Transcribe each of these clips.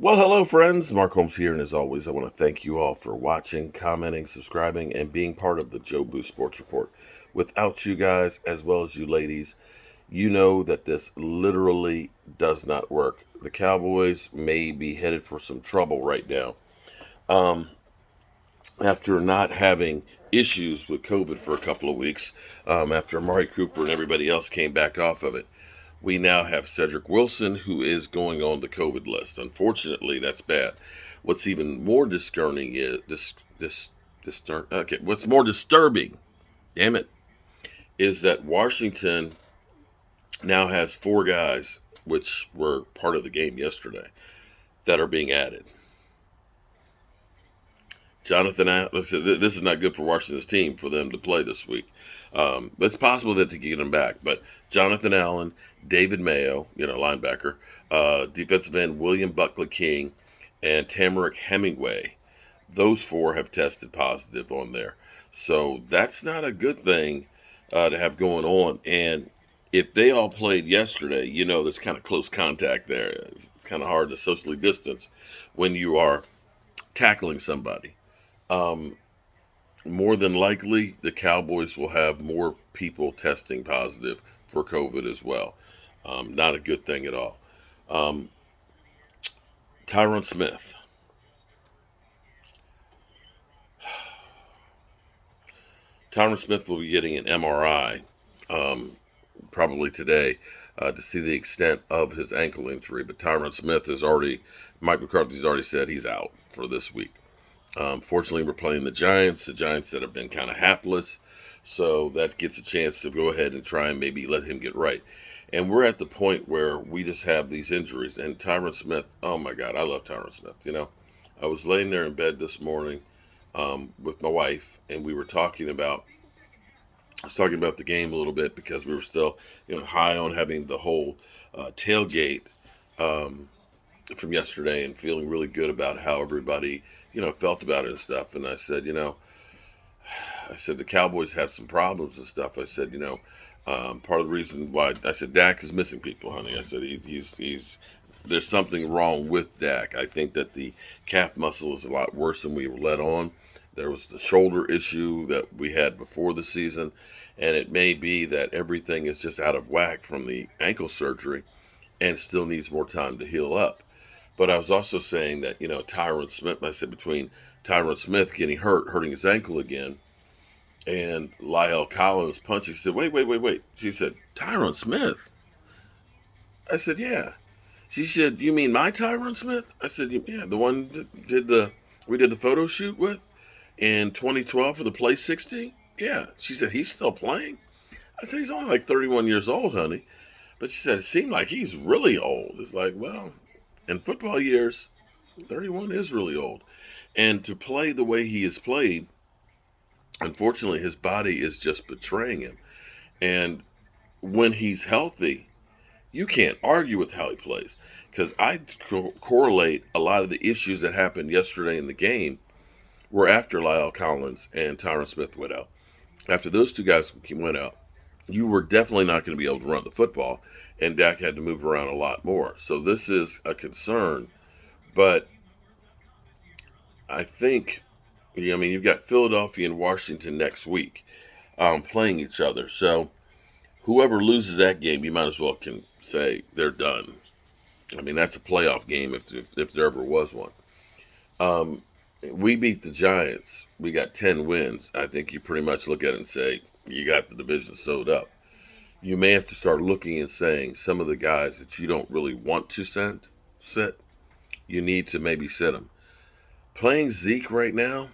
Well, hello, friends. Mark Holmes here, and as always, I want to thank you all for watching, commenting, subscribing, and being part of the Joe Boo Sports Report. Without you guys, as well as you ladies, you know that this literally does not work. The Cowboys may be headed for some trouble right now. Um, After not having issues with COVID for a couple of weeks, after Amari Cooper and everybody else came back off of it, we now have Cedric Wilson, who is going on the COVID list. Unfortunately, that's bad. What's even more discerning is what's more disturbing, damn it, is that Washington now has four guys, which were part of the game yesterday, that are being added. This is not good for Washington's team for them to play this week. But it's possible that they can get him back. But Jonathan Allen, David Mayo, linebacker, defensive end William Buckley King, and Tamarick Hemingway. Those four have tested positive on there. So that's not a good thing to have going on. And if they all played yesterday, there's kind of close contact there. It's kind of hard to socially distance when you are tackling somebody. Um, More than likely, the Cowboys will have more people testing positive for COVID as well. Not a good thing at all. Um, Tyron Smith. Tyron Smith will be getting an MRI probably today to see the extent of his ankle injury. But Tyron Smith Mike McCarthy's already said he's out for this week. Fortunately, we're playing the Giants that have been kind of hapless. So that gets a chance to go ahead and try and maybe let him get right. And we're at the point where we just have these injuries. And Tyron Smith, oh my God, I love Tyron Smith. I was laying there in bed this morning with my wife, and I was talking about the game a little bit because we were still, high on having the whole tailgate from yesterday and feeling really good about how everybody, felt about it and stuff. And I said, the Cowboys had some problems and stuff. I said, part of the reason why I said Dak is missing people, honey. I said he's there's something wrong with Dak. I think that the calf muscle is a lot worse than we were let on. There was the shoulder issue that we had before the season, and it may be that everything is just out of whack from the ankle surgery and still needs more time to heal up. But I was also saying that, Tyron Smith, I said between Tyron Smith getting hurting his ankle again, and Lyle Collins punching, she said, wait. She said, Tyron Smith? I said, yeah. She said, you mean my Tyron Smith? I said, yeah, the one that we did the photo shoot with in 2012 for the Play 60? Yeah. She said, he's still playing? I said, he's only like 31 years old, honey. But she said, it seemed like he's really old. It's like, well, in football years, 31 is really old. And to play the way he has played, unfortunately, his body is just betraying him. And when he's healthy, you can't argue with how he plays. Because I correlate a lot of the issues that happened yesterday in the game were after Lyle Collins and Tyron Smith went out. After those two guys went out, you were definitely not going to be able to run the football, and Dak had to move around a lot more. So this is a concern. But I think, you've got Philadelphia and Washington next week playing each other. So whoever loses that game, you might as well can say they're done. That's a playoff game if there ever was one. Um, we beat the Giants. We got 10 wins. I think you pretty much look at it and say, you got the division sewed up. You may have to start looking and saying some of the guys that you don't really want to sit, you need to maybe sit them. Playing Zeke right now,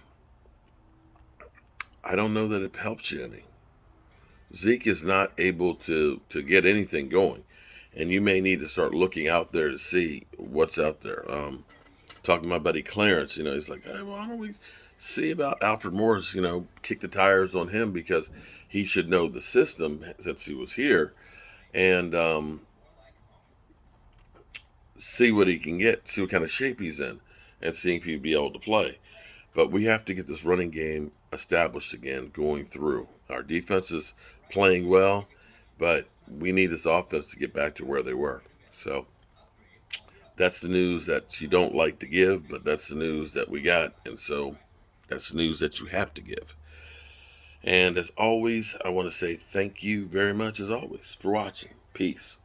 I don't know that it helps you any. Zeke is not able to get anything going, and you may need to start looking out there to see what's out there. Talking to my buddy Clarence, he's like, hey, why don't we see about Alfred Morris, kick the tires on him because he should know the system since he was here, and see what he can get, see what kind of shape he's in, and see if he'd be able to play. But we have to get this running game established again, going through. Our defense is playing well, but we need this offense to get back to where they were. So that's the news that you don't like to give, but that's the news that we got. And so that's the news that you have to give. And as always, I want to say thank you very much, as always, for watching. Peace.